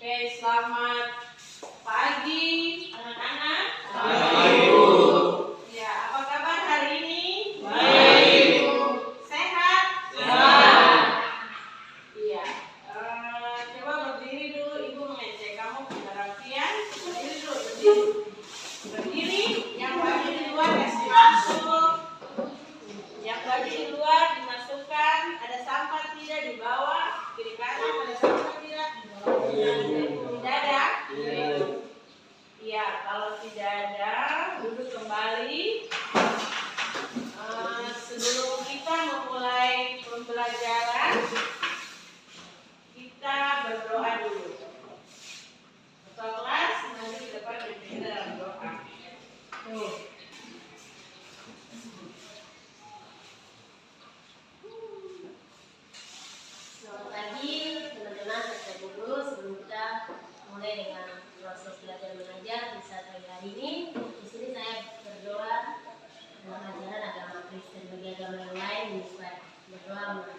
Oke, selamat pagi anak-anak. Pagi, Bu. Ya, apa kabar hari ini? Baik. Sehat? Sehat. Iya. Coba berdiri dulu, Ibu mengecek kamu pengertian. Berdiri dulu, berdiri. Berdiri, yang baju di luar kasih masuk. Yang baju di luar dimasukkan. Ada sampah tidak di bawah? Kiri kanan ada sampah tidak? Tidak ada? Iya, kalau tidak ada, duduk kembali. Sebelum kita memulai pembelajaran, kita berdoa dulu. Ketua kelas nanti di depan berbicara dalam doa. Tuh. Selamat pagi teman-teman serta guru. Sebelum kita mulai dengan proses belajar mengajar di saat pagi hari ini, di sini saya berdoa dalam ajaran agama Kristen bagi agama yang lain supaya berdoa mengajar.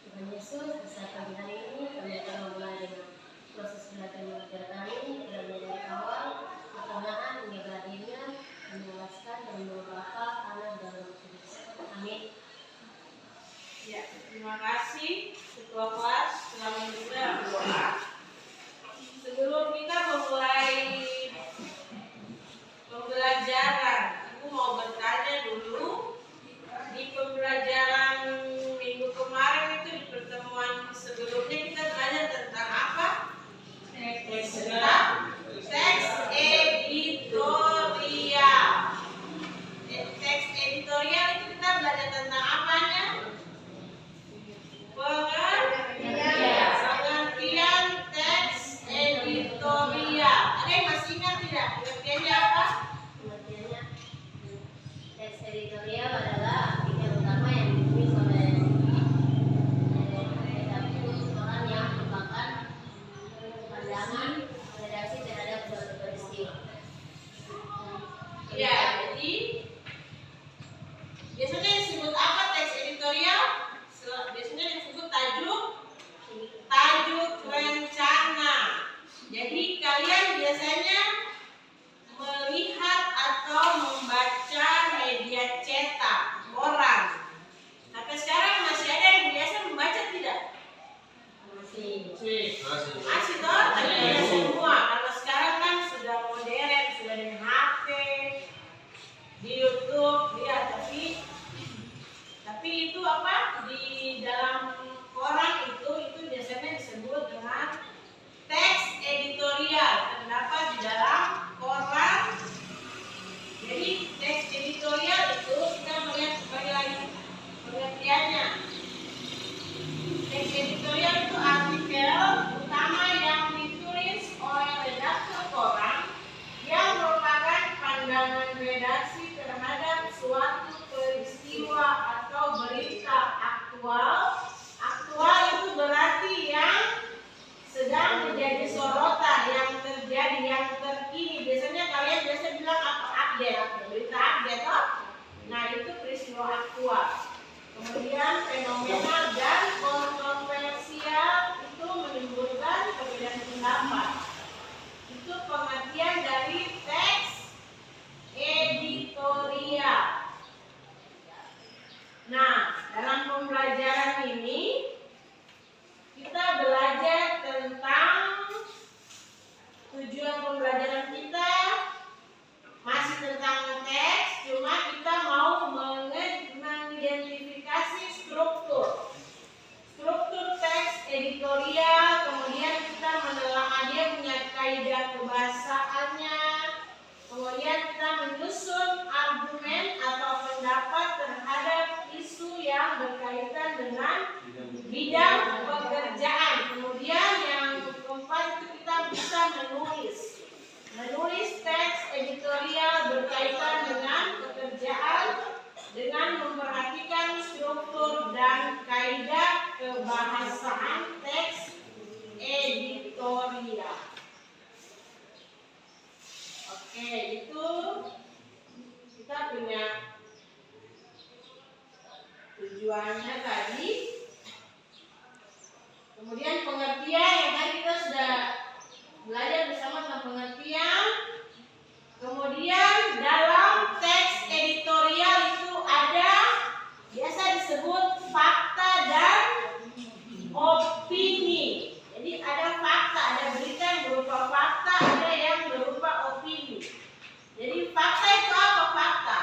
Tuhan Yesus, di saat pagi hari ini kami akan memulai dengan proses belajar mengajar kami dari awal, pertengahan hingga berakhirnya, menjelaskan dan membaca anak dan Roh Kudus. Amin. Ya, terima kasih Ketua kelas telah memimpin dalam doa. Sebelum kita memulai pembelajaran, aku mau bertanya dulu. Di pembelajaran minggu kemarin itu, di pertemuan sebelumnya kita belajar tentang apa? Tentang teks editorial. Teks editorial itu kita belajar tentang apanya? Pengertian teks editorial. Ada yang masih ingat tidak? Pengertiannya apa? Pengertiannya, teks editorial adalah artikel utama yang ditulis oleh redaktur orang yang merupakan pandangan redaksi terhadap suatu peristiwa. Ya, jadi biasanya disebut apa teks editorial? Biasanya disebut tajuk rencana. Jadi kalian biasanya melihat atau membaca media cetak, koran. Sampai sekarang masih ada yang biasa membaca tidak? Masih toh, tidak semua. Kalau sekarang kan sudah modern, sudah dengan HP, di YouTube, ya. Tapi itu apa? Di dalam koran itu biasanya disebut dengan teks editorial, terdapat di dalam koran. Jadi teks editorial itu kita melihat sebagai lagi pengertiannya. Teks editorial itu artikel utama yang ditulis oleh redaktur koran yang merupakan pandangan redaksi terhadap suatu peristiwa atau berita aktual. Aktual itu berarti yang sedang menjadi sorotan, yang terjadi, yang terkini. Biasanya kalian biasa bilang apa? Update, berita update toh? Nah, itu peristiwa aktual. Kemudian fenomenal dan kontroversial itu menimbulkan perbedaan pendapat. Itu pengertian dari teks editorial. Nah, dalam pembelajaran ini kita belajar tentang tujuan pembelajaran kita masih tentang teks, cuma kita mau mengidentifikasi struktur teks editorial, kemudian kita menelaah dia punya kaidah kebahasaannya, kemudian kita menyusun argumen atau pendapat terhadap isu yang berkaitan dengan bidang pekerjaan. Kemudian yang keempat itu kita bisa menulis teks editorial berkaitan dengan pekerjaan dengan memperhatikan struktur dan kaidah kebahasaan teks editorial. Oke, itu kita punya tujuannya tadi. Kemudian pengertian yang tadi kita belajar bersama tentang pengertian. Kemudian dalam teks editorial itu ada biasa disebut fakta dan opini. Jadi ada fakta, ada berita yang berupa fakta, ada yang berupa opini. Jadi fakta itu apa fakta?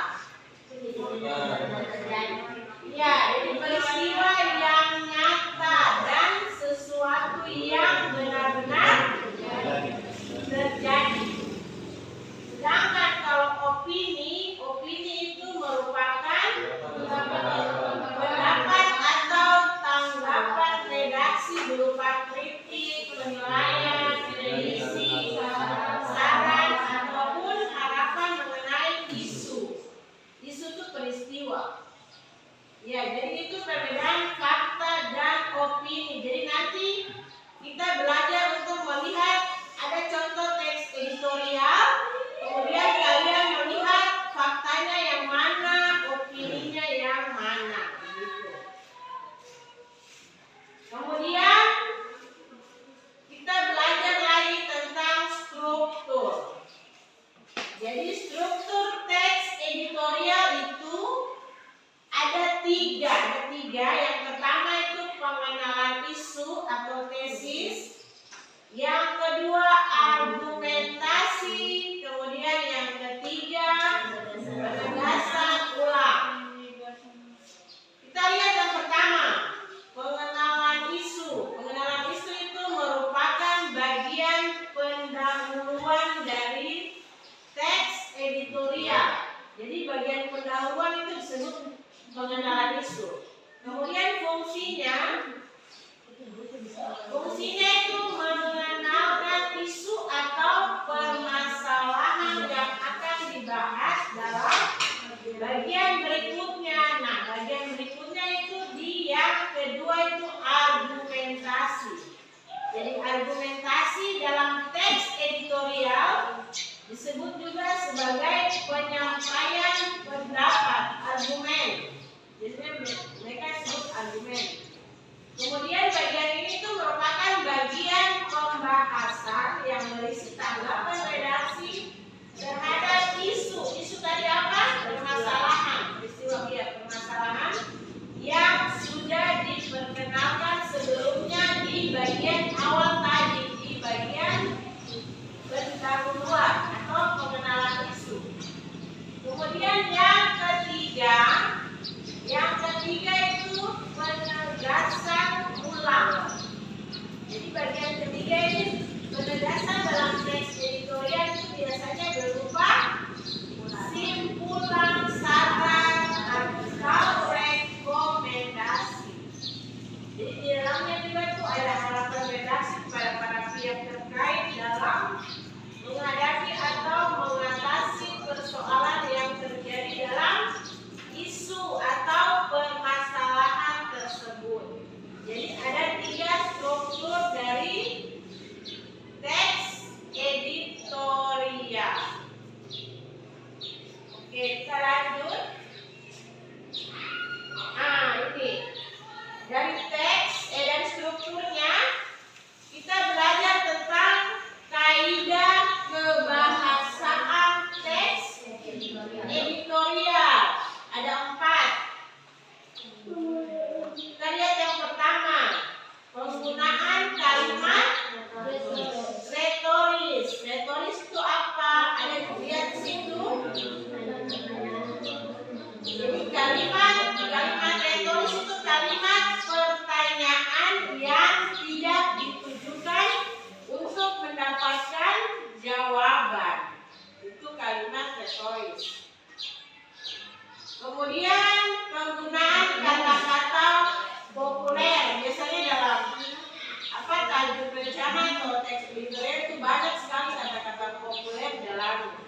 Ya, jadi peristiwa yang nyata dan sesuatu yang benar-benar terjadi. Sedangkan kalau opini itu merupakan pendapat atau tanggapan redaksi berupa kritik, penilaian, prediksi, saran, ataupun harapan mengenai isu. Isu itu peristiwa. Ya, jadi itu perbedaan fakta dan opini. Jadi nanti kita belajar untuk melihat ada contoh teks editorial, kemudian kalian melihat faktanya yang mana, opininya yang mana, gitu. Kemudian kita belajar lagi tentang struktur. Jadi struktur teks editorial itu ada tiga. Yang pertama itu pengenalan isu atau tesis. Yang kedua argumentasi. Kemudian yang ketiga penegasan ulang. Kita lihat yang pertama, pengenalan isu. Pengenalan isu itu merupakan bagian pendahuluan dari teks editorial. Jadi bagian pendahuluan itu disebut pengenalan isu. Kemudian fungsinya itu mengenalkan isu atau permasalahan yang akan dibahas dalam bagian berikutnya. Nah, bagian berikutnya itu di yang kedua itu argumentasi. Jadi argumentasi dalam teks editorial disebut juga sebagai penyampaian pendapat, argumen. Jadi mereka sebut argumen. Kemudian bagian ini itu merupakan bagian pembahasan yang berisi tanggapan redaksi terhadap isu. Isu tadi apa? Permasalahan, peristiwa permasalahan yang sudah diperkenalkan sebelumnya di bagian awal tadi, di bagian pendahuluan atau pengenalan isu. Kemudian yang ketiga itu penegasan ulang. Jadi bagian ketiga ini penegasan dalam teks editorial itu biasanya berupa simpulan, saran, atau rekomendasi. Jadi di dalamnya juga itu ada harapan redaksi kepada para pihak terkait dalam menghadapi atau mengatasi persoalan yang terjadi dalam isu atau permasalahan tersebut. Jadi ada tiga struktur dari teks editorial. Oke, kita lanjut. Nah, ini dari dari strukturnya kita belajar tentang kaidah kebahasaan teks editorial. Ada 4. Kita lihat yang pertama, penggunaan kalimat retoris. Retoris itu apa? Ada lihat di situ. Jadi kalimat retoris itu kalimat pertanyaan yang tidak ditujukan untuk mendapatkan jawaban. Itu kalimat retoris. Kemudian penggunaan kata-kata populer, biasanya dalam tajuk rencana atau teks editorial itu banyak sekali kata-kata populer dalamnya.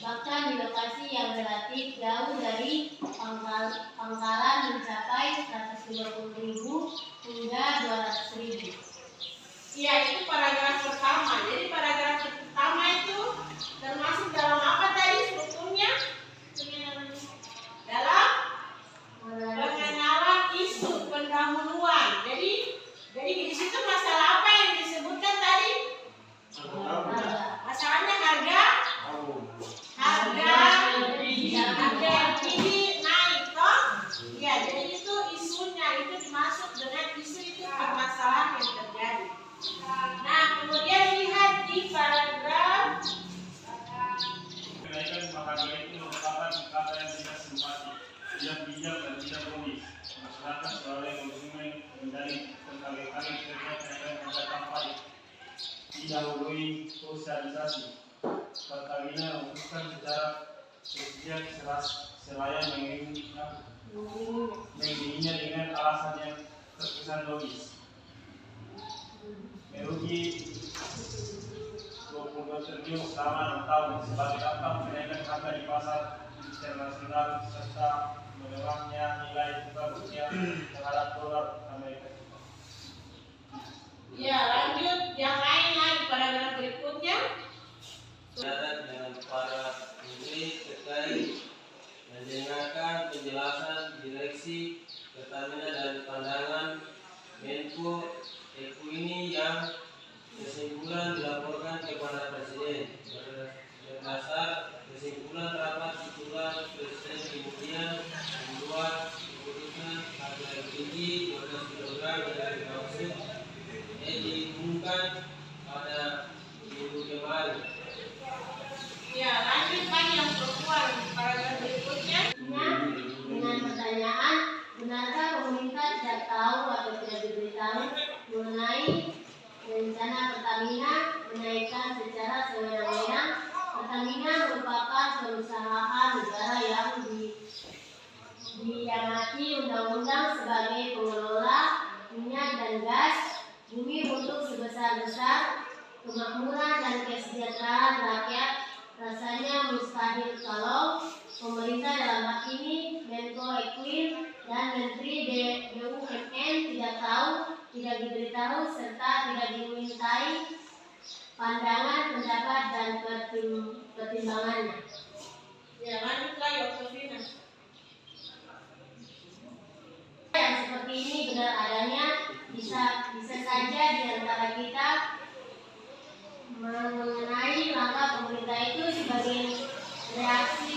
Bahkan di lokasi yang relatif jauh dari pangkalan mencapai 120.000 hingga 200.000. Iya, itu paragraf pertama. Jadi paragraf pertama itu termasuk dalam apa tadi strukturnya? Dalam pengenalan isu pendahuluan. Jadi di situ masalah apa yang disebutkan tadi? Masalahnya harga LPG naik, toh? Ya, jadi itu isunya itu dimasuk dengan isu itu permasalahan yang terjadi. Nah, kemudian lihat di paragraf Kenaikan harga itu merupakan kata yang tidak simpati, tidak bijak dan tidak logis. Masyarakat sebagai konsumen menjadi berkali-kali terlihat kenaikan harga tanpa didahului sosialisasi. Pertamina memutuskan secara tersiar seraya mengingininya dengan alasan yang terkesan logis. Merugi 22 triliun selama 6 tahun sebagai dampak kenaikan harga di pasar internasional serta melemahnya nilai tukar rupiah terhadap dolar Amerika. ya, lanjut yang lain lagi paragraf berikutnya. Darat dengan para menteri terkait mendengarkan penjelasan direksi Pertamina dan pandangan Menko Equini yang kesimpulan dilaporkan kepada Presiden. Berdasar kesimpulan rapat titular Presiden kemudian membuat keputusan harga LPG 12 kg yang dimaksud diumumkan pada minggu kemarin. Ya, lanjut lagi yang perempuan paragraf berikutnya. Dengan pertanyaan, benarkah pemerintah tidak tahu atau tidak diberitahu mengenai rencana Pertamina menaikkan secara sewenang-wenang? Pertamina merupakan perusahaan negara yang diamati undang-undang sebagai pengelola minyak dan gas bumi untuk sebesar-besar kemakmuran dan kesejahteraan rakyat. Rasanya mustahil kalau pemerintah dalam hal ini Menko Equin dan Menteri BUMN tidak tahu, tidak diberitahu serta tidak dimintai pandangan, pendapat dan pertimbangannya. Ya, lanjut lagi Oktovina. Yang seperti ini benar adanya, bisa saja di antara kita mengenai langkah pemerintah itu sebagai reaksi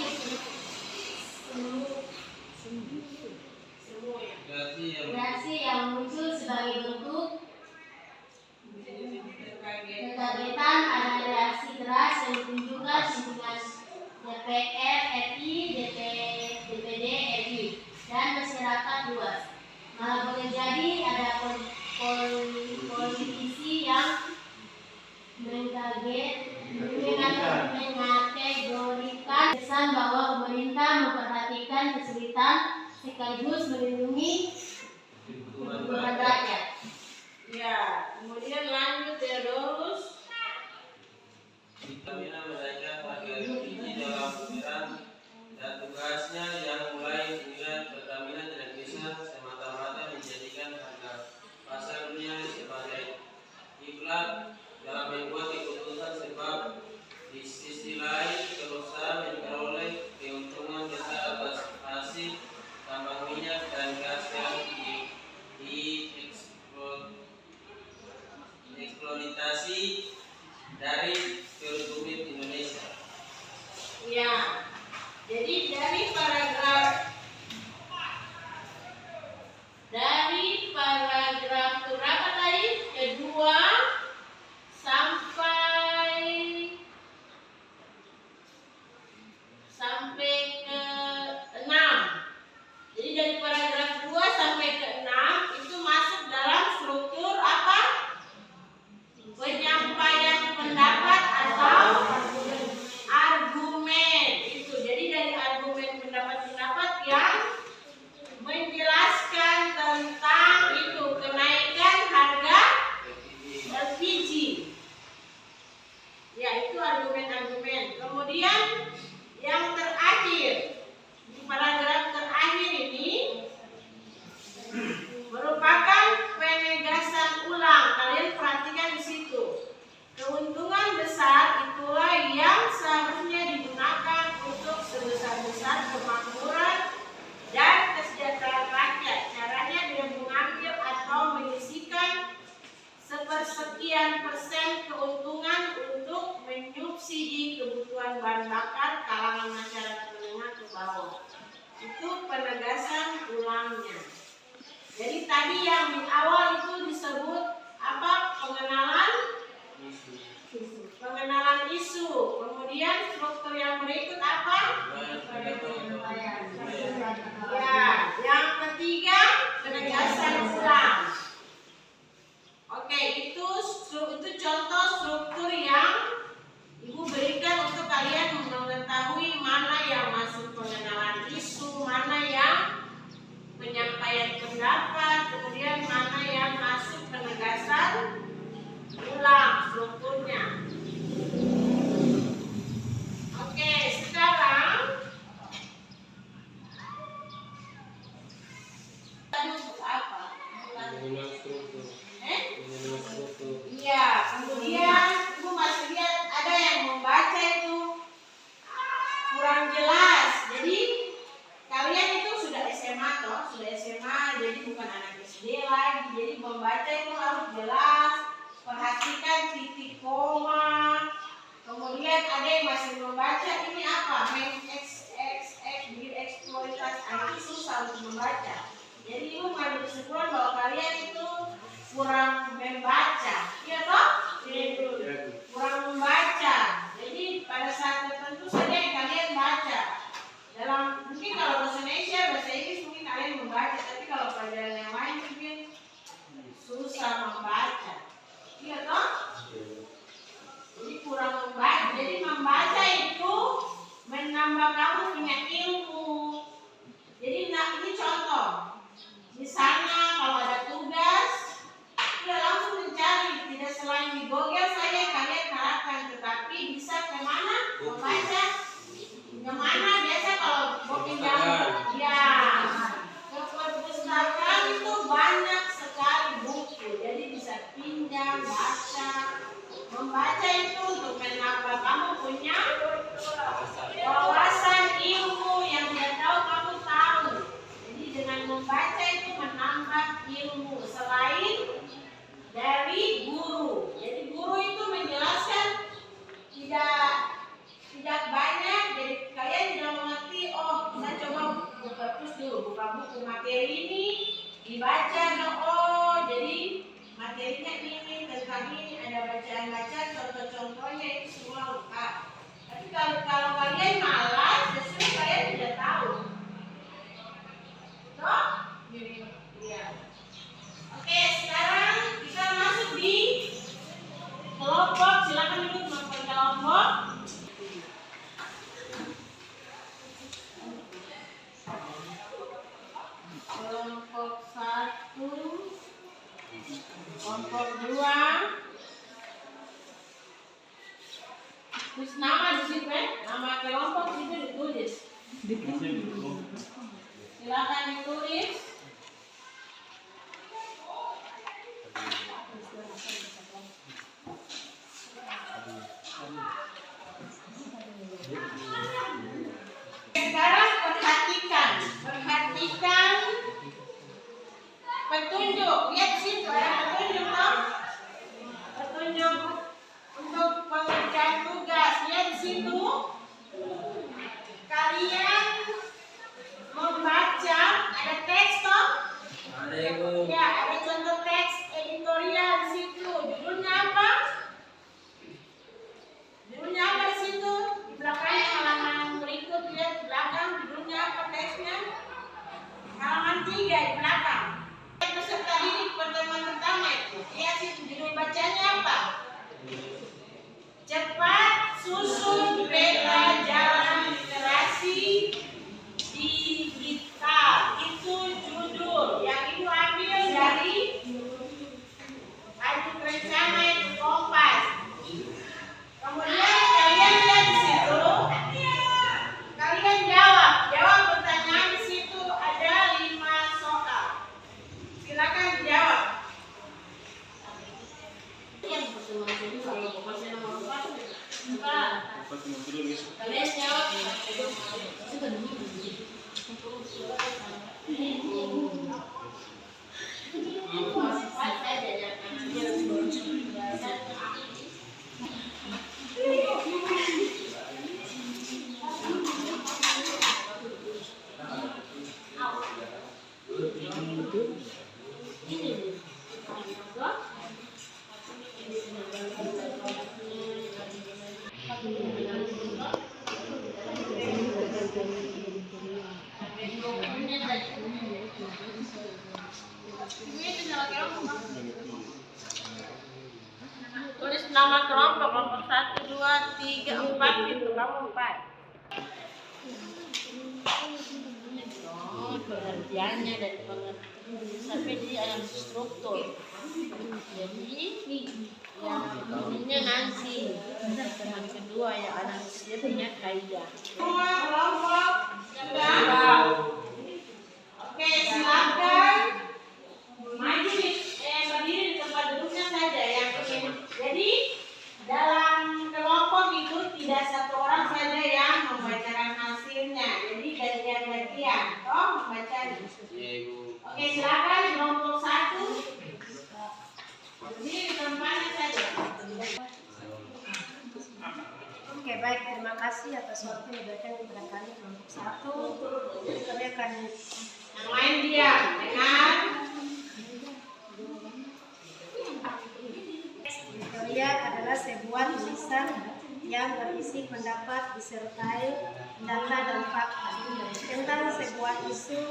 yang muncul sebagai bentuk kekagetan. Ada reaksi keras yang ditunjukkan pimpinan DPR RI, DPD RI, dan masyarakat luas. Malah boleh jadi ada politisi yang mengategorikan kesan bahwa pemerintah memperhatikan kesulitan sekaligus melindungi kebutuhan rakyat. Ya, kemudian lanjut Theodorus. Pertamina menaikkan harga LPG dalam peran dan tugasnya yang mulai dinilai Pertamina tidak bisa semata-mata menjadikan harga pasar dunia sebagai iklan dalam membuat keputusan, sebab di sisi lain perusahaan memperoleh keuntungan besar atas hasil tambang minyak dan gas yang dieksploitasi dari perut bumi Indonesia. Ya, jadi dari paragraf berapa tadi? Kedua sampai ke 6. Jadi dari paragraf 2 sampai ke 6 itu masuk dalam struktur apa? Penyampaian pendapat atau argumen. Itu. Jadi dari argumen pendapat-pendapat yang menjelaskan tentang itu kenaikan harga LPG. Ya, itu argumen-argumen. Kemudian bahan bakar kalangan masyarakat menengah ke bawah. Itu penegasan ulangnya. Jadi tadi yang di awal itu disebut apa? Pengenalan isu. Kemudian struktur yang berikut apa? Ya, yang ketiga penegasan ulang. Oke, itu contoh struktur yang Ibu berikan untuk kalian mengetahui mana yang masuk pengenalan isu, mana yang penyampaian pendapat, kemudian mana yang masuk penegasan ulang strukturnya. Oke, sekarang apa? Iya, kemudian Ibu masih lihat ada yang membaca itu kurang jelas. Jadi kalian itu sudah SMA toh, jadi bukan anak SD lagi. Jadi membaca itu harus jelas. Perhatikan titik koma. Kemudian ada yang masih membaca ini apa? Eksploitasi anak susah untuk membaca. Jadi Ibu mengambil kesimpulan bahwa kalian itu kurang membaca, iya toh? Kurang membaca. Jadi pada saat tertentu saja yang kalian baca. Mungkin kalau bahasa Indonesia, bahasa Inggris mungkin kalian membaca, tapi kalau pelajaran yang lain mungkin susah membaca, iya toh? Jadi kurang membaca. Jadi membaca itu menambah kamu punya ilmu. Jadi ini contoh. Misalnya kalau ada tugas, tidak langsung mencari, tidak selain di Google saja kalian harapkan, tetapi bisa kemana? Membaca. Kemana? Biasa kalau mau pinjam, ya ke perpustakaan itu banyak sekali buku, jadi bisa pinjam, baca. Membaca itu untuk menambah kamu punya wawasan ilmu yang tidak tahu kamu tahu. Jadi dengan membaca itu menambah ilmu selain dari guru. Jadi guru itu menjelaskan tidak banyak, jadi kalian tidak mengerti. Oh, kita coba buka buku materi ini dibaca. Oh, jadi materinya ini tentang ini, ada bacaan-bacaan, contoh-contohnya itu semua lengkap. Tapi kalau kalian malas, justru kalian tidak tahu. Toh? Iya. Oke, sekarang kita masuk di kelompok. Silakan duduk masuk ke kelompok. Kelompok 1, kelompok 2. Terus nama di situ, nama kelompok itu ditulis. Silakan ditulis. Sekarang perhatikan petunjuk. Lihat situ ada petunjuk toh? Petunjuk untuk pengerjaan tugas. Lihat situ. Kalian membaca, ada teks toh? Ada Ibu. Ya, ada contoh teks editorial di situ. Judulnya apa? Judulnya apa di situ? Di belakang halaman berikut, lihat di belakang judulnya apa teksnya? Halaman 3 di belakang. Peserta didik pertemuan pertama itu. Lihat situ judul bacanya apa? Cepat susun peta jalan literasi digital. Itu judul yang Ibu ambil dari Adu Rencana itu Kompas. Kemudian kalian lihat di situ, kalian jawab pertanyaan di situ ada 5 soal. Silakan dijawab. Kalian jawab. pengertiannya dan sampai di struktur. Jadi yang ininya nanti teman kedua yang analisisnya punya kaidah. Iya. Oke, silakan maju berdiri di tempat duduknya saja yang ingin. Jadi dalam kelompok itu tidak satu orang saja yang membacakan hasilnya. Jadi gantian-gantian, toh membacanya. Oke, silakan kelompok 1. Berdiri di tempatnya saja. Oke, baik, terima kasih atas waktu yang diberikan kepada kami kelompok 1. Kami akan Yang lain diam, dengar. Editorial adalah sebuah tulisan yang berisi pendapat disertai data dan fakta tentang sebuah isu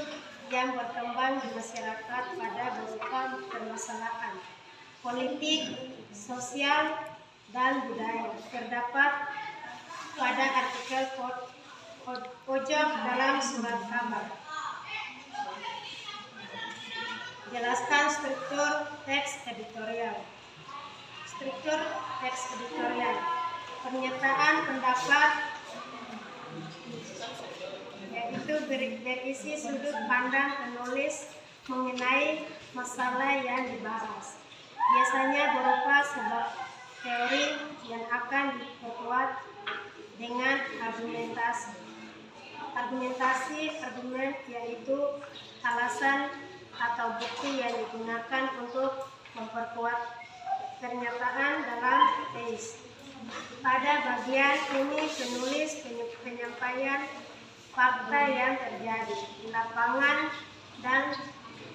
yang berkembang di masyarakat pada berupa permasalahan politik, sosial, dan budaya. Terdapat pada artikel pojok dalam surat kabar. Jelaskan struktur teks editorial. Struktur teks editorial. Pernyataan pendapat yaitu berisi sudut pandang penulis mengenai masalah yang dibahas. Biasanya berupa sebuah teori yang akan diperkuat dengan argumentasi. Argumen yaitu alasan atau bukti yang digunakan untuk memperkuat pernyataan dalam teks. Pada bagian ini penulis penyampaian fakta yang terjadi di lapangan dan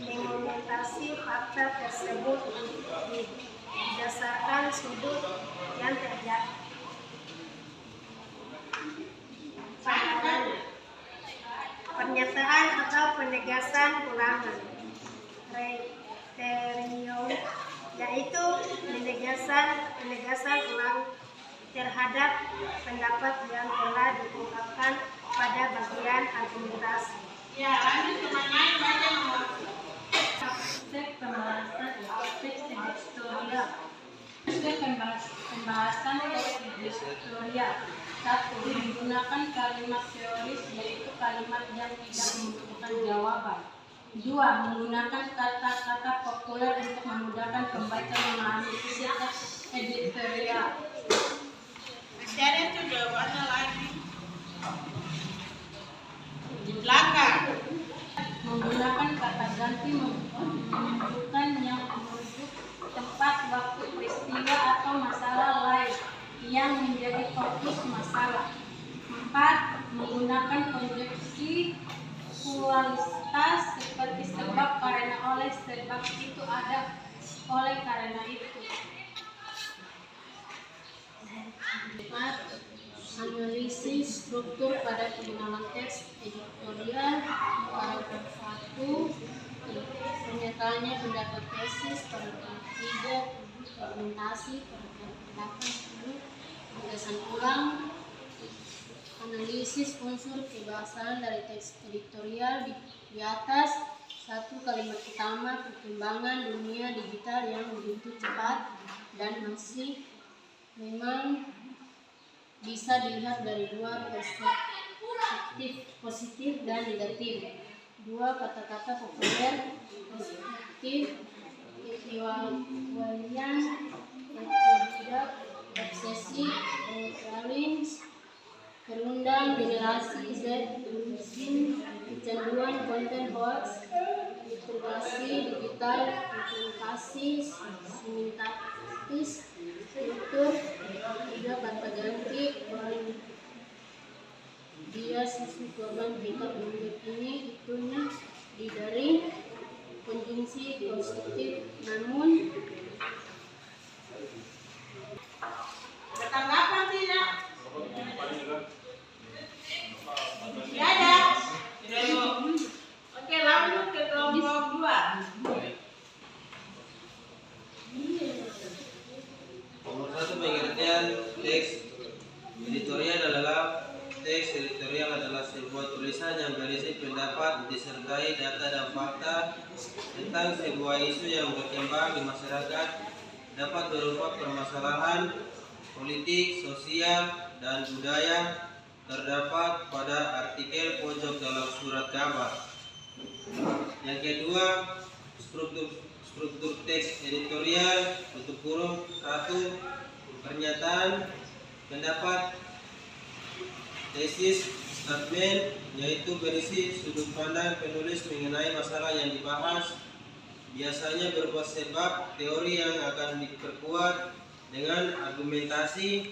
mengomentasi fakta tersebut berdasarkan sudut yang terjadi. Pernyataan atau penegasan ulangan. Reterium yaitu penegasan ulang terhadap pendapat yang telah diungkapkan pada bagian argumentasi. Ya, lanjut teman lain baca nomor. Teks pembahasan teks editorial. Pembahasan teks editorial. 1. Menggunakan kalimat teoris yaitu kalimat yang tidak membutuhkan jawaban. 2. Menggunakan kata-kata populer untuk memudahkan pembaca memahami isi teks editorial. Masih ada tuh jawabannya lagi. Di belakang. Menggunakan kata ganti menunjukkan yang merujuk tempat, waktu, peristiwa atau masalah lain yang menjadi fokus masalah. 4. Menggunakan konjungsi kualitas seperti sebab, karena, oleh, sebab itu ada, oleh karena itu. 4. Analisis struktur pada pengenalan teks editorial. Paragraf 1. Pernyataannya pendapat tesis. Paragraf 3. Argumentasi. Paragraf 8. Penegasan ulang. Analisis unsur kebahasaan dari teks editorial di atas. 1. Kalimat utama, perkembangan dunia digital yang begitu cepat dan masih memang bisa dilihat dari dua perspektif, positif dan negatif. 2. Kata-kata populer, positif, equivalent, tidak, obsesi, challenge, perundang, generasi Z, kecanduan, konten hoax, integrasi digital, komunikasi, sintaktis, struktur. 3. Kata ganti, dia sisi korban jika bentuk ini itunya dari konjungsi positif namun. Tanggapan tidak? Tidak ada. Oke, lanjut ke kelompok 2. Nomor 1, pengertian teks editorial adalah teks editorial adalah sebuah tulisan yang berisi pendapat disertai data dan fakta tentang sebuah isu yang berkembang di masyarakat, dapat berupa permasalahan politik, sosial, dan budaya terdapat pada artikel pojok dalam surat kabar. Yang kedua, struktur teks editorial tutup kurung 1. Pernyataan, pendapat, tesis, statement, yaitu berisi sudut pandang penulis mengenai masalah yang dibahas, biasanya berupa sebab teori yang akan diperkuat dengan argumentasi.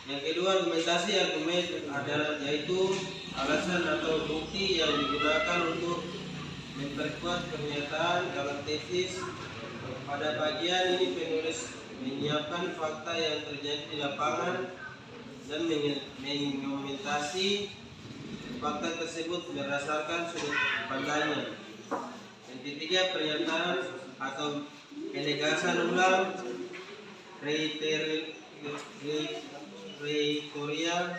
Yang kedua, argumen adalah yaitu alasan atau bukti yang digunakan untuk memperkuat pernyataan dalam tesis. Pada bagian ini penulis menyiapkan fakta yang terjadi di lapangan dan mengomentasi fakta tersebut berdasarkan sudut pandangnya. Yang ketiga, pernyataan atau penegasan ulang retorial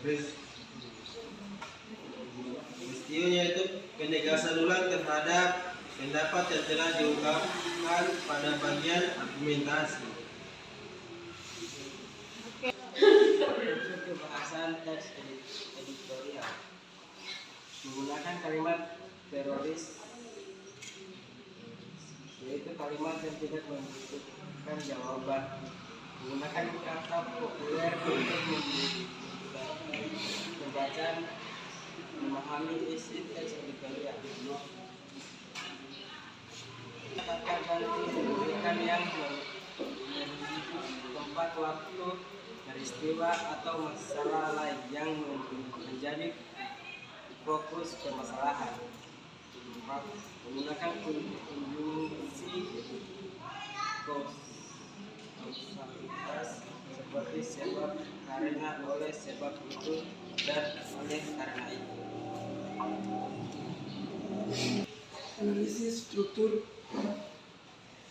peristiwanya itu penegasan ulang terhadap pendapat yang telah diungkapkan pada bagian argumentasi. Bahasan teks editorial menggunakan kalimat teroris, yaitu kalimat yang tidak membutuhkan jawaban, menggunakan kata populer untuk membaca memahami isi teks editorial. Kata ganti memberikan yang tempat, waktu, peristiwa atau masalah lain yang menjadi fokus permasalahan. Menggunakan konjungsi kausalitas seperti sebab, karena, oleh sebab itu, dan oleh karena itu. Analisis struktur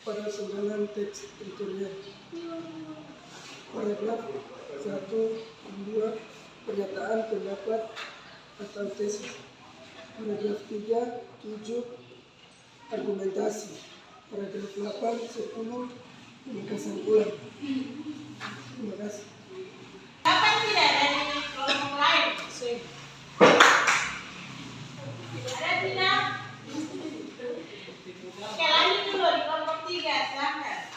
pada sebagian teks editorial. Paragraf 1 dan 2, pernyataan, pendapat atau tesis. Paragraf 3, 7, argumentasi. Paragraf 8, 10, penegasan ulang. Terima kasih. Dapat tidak dari kelompok lain? Ada tidak? Oke, lanjut dulu di kelompok 3, silakan.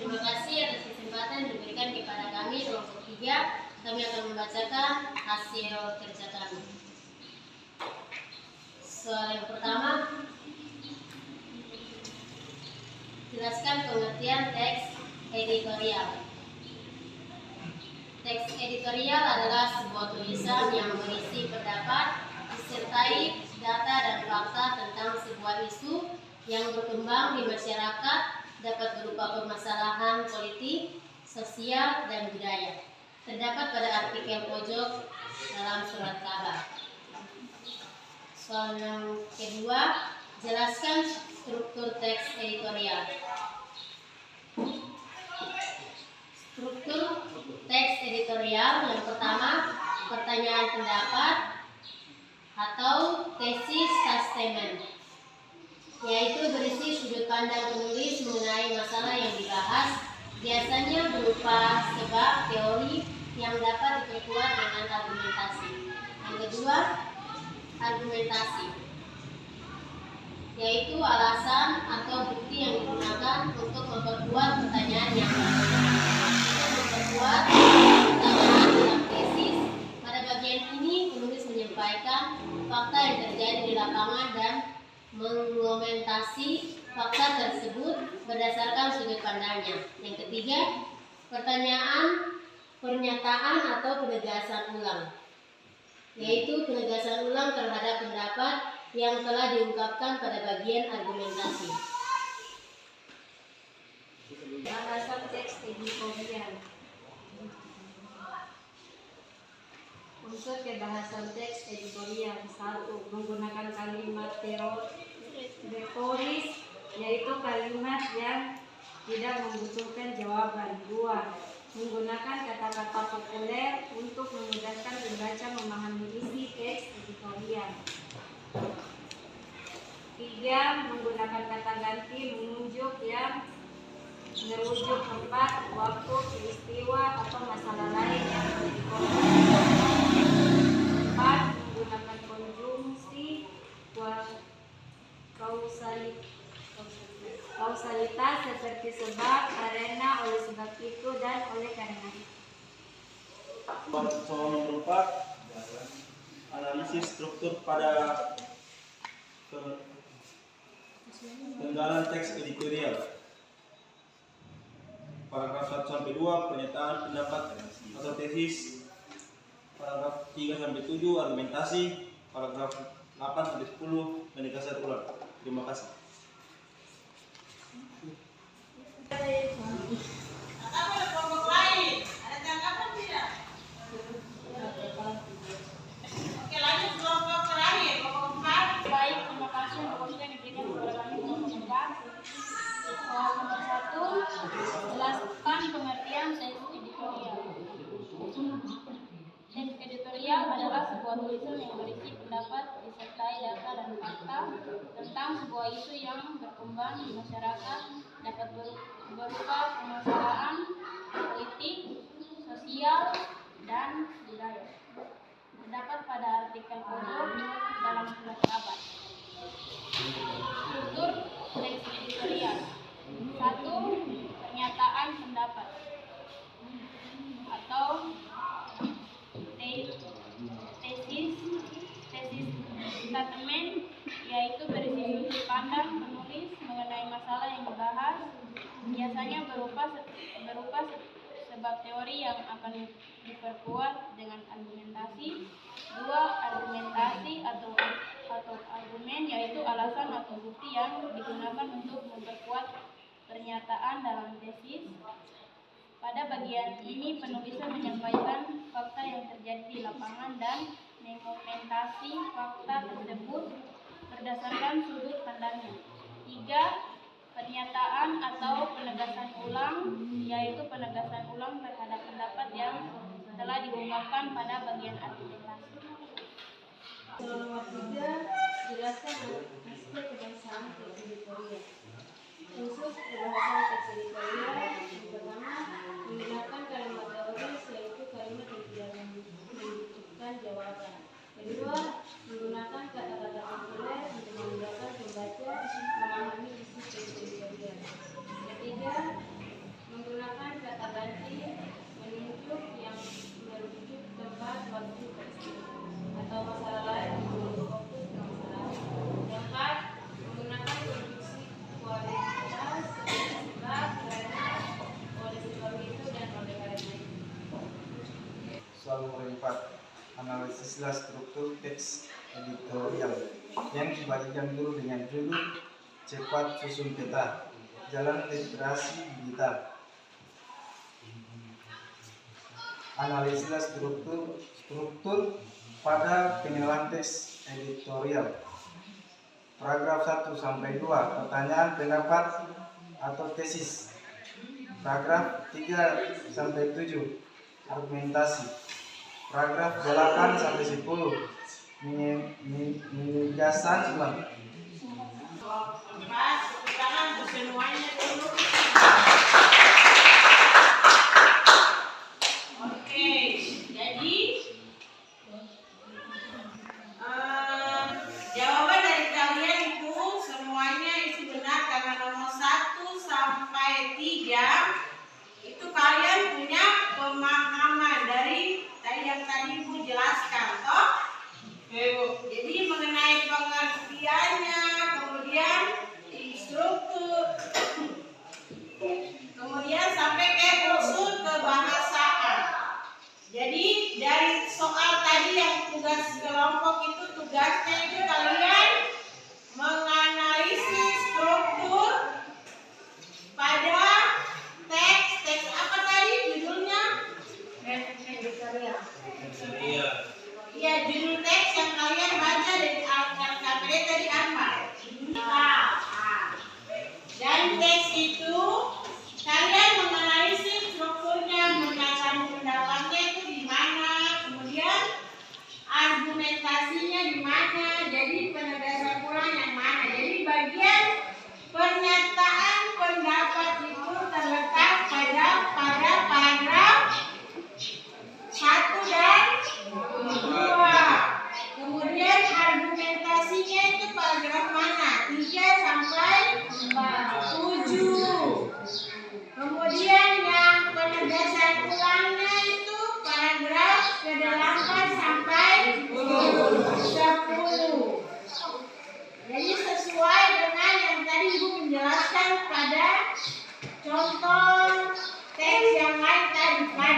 Terima kasih atas kesempatan diberikan kepada kami kelompok 3. Kami akan membacakan hasil kerja kami. Soal yang pertama, jelaskan pengertian teks editorial. Teks editorial adalah sebuah tulisan yang berisi pendapat disertai data dan fakta tentang sebuah isu yang berkembang di masyarakat, dapat berupa permasalahan politik, sosial, dan budaya. Terdapat pada artikel pojok dalam surat kabar. Soal yang kedua, jelaskan struktur teks editorial. Struktur teks editorial yang pertama, pertanyaan pendapat atau tesis statement, yaitu berisi sudut pandang penulis mengenai masalah yang dibahas, biasanya berupa sebab teori yang dapat diperkuat dengan argumentasi. Yang kedua, argumentasi, yaitu alasan atau bukti yang digunakan untuk memperkuat pertanyaan yang memperkuat pertanyaan dalam tesis. Pada bagian ini penulis menyampaikan fakta yang terjadi di lapangan dan mengomentasi fakta tersebut berdasarkan sudut pandangnya. Yang ketiga, pernyataan atau penegasan ulang, yaitu penegasan ulang terhadap pendapat yang telah diungkapkan pada bagian argumentasi. Bahasan teks editorial. Unsur kebahasan teks editorial. 1. Menggunakan kalimat retoris, yaitu kalimat yang tidak membutuhkan jawaban. 2. Menggunakan kata-kata populer untuk memudahkan pembaca memahami isi teks editorial. 3. Menggunakan kata ganti menunjuk yang merujuk tempat, waktu, peristiwa, atau masalah lain yang dikorelasikan. 4. Menggunakan konjungsi kausalitas seperti sebab, karena, oleh sebab itu, dan oleh karena itu. Soal nomor 4, analisis struktur pada penggalan teks editorial. Paragraf 1 sampai 2 pernyataan pendapat atau tesis. Paragraf 3 sampai 7 argumentasi. Paragraf 8 sampai 10 penegasan ulang. Terima kasih. Apa ada kelompok lain? Ada tanggapan tidak? Oke, lanjut kelompok terakhir, kelompok 4. Baik, terima kasih untuk waktu yang diberikan kepada kami untuk membuka. Soal nomor 1, jelaskan pengertian teks editorial. Teks editorial adalah sebuah tulisan yang berisi pendapat disertai data dan fakta tentang sebuah isu yang berkembang di masyarakat, dapat berupa permasalahan politik, sosial, dan budaya. Terdapat pada artikel pojok dalam surat kabar. Struktur teks editorial. 1. Pernyataan pendapat atau tesis statement, yaitu berisi sudut pandang penulis mengenai masalah yang dibahas, biasanya berupa sebab teori yang akan diperkuat dengan argumentasi. 2. Argumentasi atau argumen, yaitu alasan atau bukti yang digunakan untuk memperkuat pernyataan dalam tesis. Pada bagian ini penulisan menyampaikan fakta yang terjadi di lapangan dan mengomentasi fakta tersebut berdasarkan sudut pandangnya. 3. Pernyataan atau penegasan ulang, yaitu penegasan ulang terhadap pendapat yang telah diungkapkan pada bagian argumentasi. Nomor 3, jelaskan aspek kebangsaan teks editorial. Khusus pembahasan teks editorial, yang pertama, menggunakan kalimat teoris, yaitu kalimat yang tidak membutuhkan jawaban. Kedua, menggunakan kata-kata populer untuk memudahkan pembaca memahami isi teks editorial. Ketiga, menggunakan kata ganti menunjuk yang merujuk tempat, waktu, peristiwa, atau masalah lain untuk fokus ke masalah. Keempat, menggunakan konjungsi kualitas seperti sebab, karena, oleh sebab itu, dan oleh karena itu. Soal nomor 4, analisislah struktur teks editorial yang dibagikan dulu dengan judul cepat susun peta jalan literasi digital. Analisislah struktur pada pengenalan teks editorial. Paragraf 1 sampai 2 pertanyaan pendapat atau tesis. Paragraf 3 sampai 7 argumentasi. Paragraf 8 sampai 10 penegasan ulang. Mas, tepuk tangan untuk semuanya dulu. Oke, jadi jawaban dari kalian itu semuanya itu benar karena nomor 1 sampai 3 itu kalian punya pemahaman dari yang tadi Ibu jelaskan, toh? Jadi mengenai pengertiannya, kemudian struktur, kemudian sampai ke unsur kebahasaan. Jadi dari soal tadi yang tugas kelompok itu tugasnya itu kalian menganalisis struktur pada teks apa tadi judulnya? Editorial. Iya, judul teks yang kalian baca dari LKPD tadi apa? Dan teks itu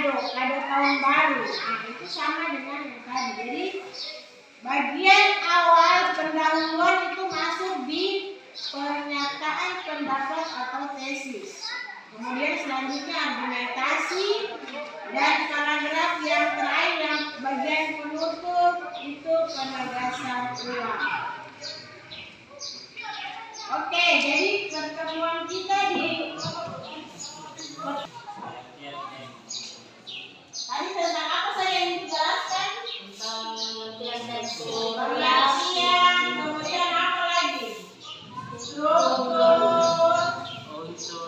kado tahun baru. Nah, itu sama dengan yang tadi. Jadi bagian awal pendahuluan itu masuk di pernyataan pendapat atau tesis. Kemudian selanjutnya argumentasi, dan paragraf yang terakhir yang bagian penutup itu penegasan ulang. Oke, jadi pertemuan kita tadi tentang apa saja yang dijelaskan? Tentang pengertian teks Pengertian, kemudian apa lagi? Struktur,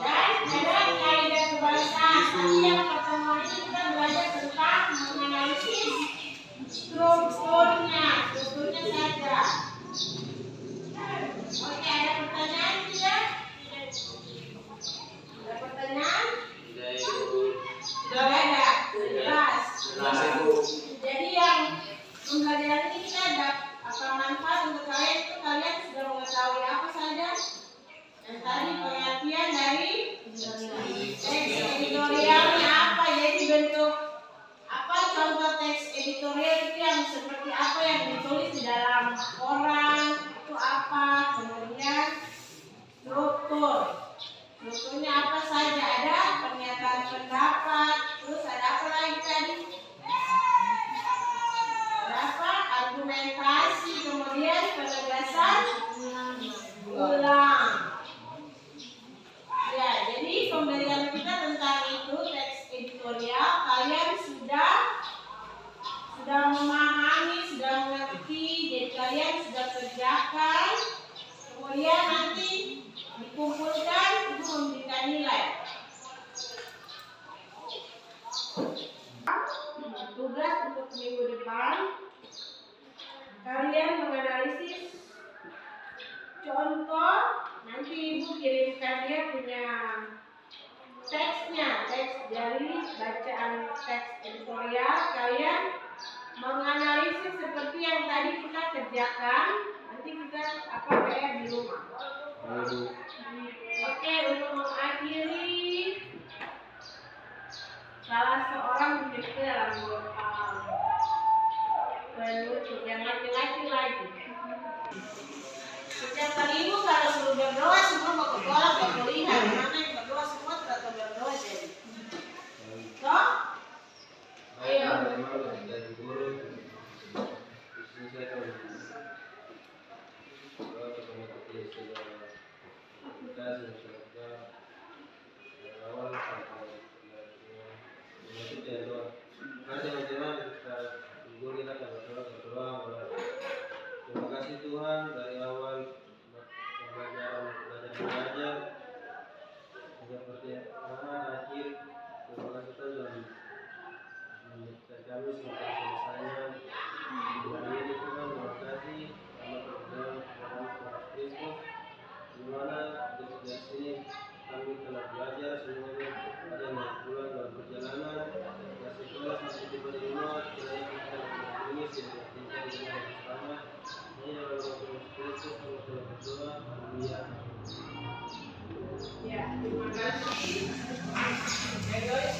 dan ada kaidah kebahasaan. Nanti yang pertemuan ini kita belajar tentang menganalisis strukturnya saja. Oke, ada pertanyaan tidak? Ada pertanyaan? Sudah ada? Jelas. Jadi yang pembelajaran ini kita ada apa manfaat untuk kalian itu kalian sudah mengetahui apa saja? Yang tadi pengertian dari teks editorialnya apa, jadi bentuk apa, contoh teks editorial itu yang seperti apa yang ditulis di dalam koran itu apa, kemudian strukturnya apa saja, ada pernyataan pendapat, terus ada apa lagi tadi, ada apa, argumentasi, kemudian penegasan ulang. Ya, jadi pembelajaran kita tentang itu teks editorial, kalian sudah memahami, sudah mengerti, jadi kalian sudah kerjakan, kemudian nanti dikumpulkan itu memberikan nilai. Tugas untuk minggu depan, kalian menganalisis contoh, nanti ibu kirimkan dia punya teksnya, teks dari bacaan teks editorial, kalian menganalisis seperti yang tadi kita kerjakan, nanti kita apa PR di rumah. Oke, untuk mengakhiri, salah seorang menjadi dalam penutup yang laki-laki lagi. Setiap kali ibu kalau suruh berdoa semua mau ke kolam berlihat, mana yang berdoa semua tidak berdoa jadi. Toh? Ayo. Terima kasih Tuhan, dari awal pembelajaran belajar seperti mana akhir, terima kasih Tuhan menyertai kami sampai selesainya. Hari ini Tuhan, terima kasih karena perkenan Tuhan Kristus, di mana di sini kami telah belajar semuanya ada yang pulang dalam perjalanan. Kasih Tuhan sampai tiba di rumah, kiranya kita ini sudah tinggal dengan selamat. Ini adalah Tuhan Kristus, kami telah berdoa. Haleluya. Ya, terima kasih. Egois,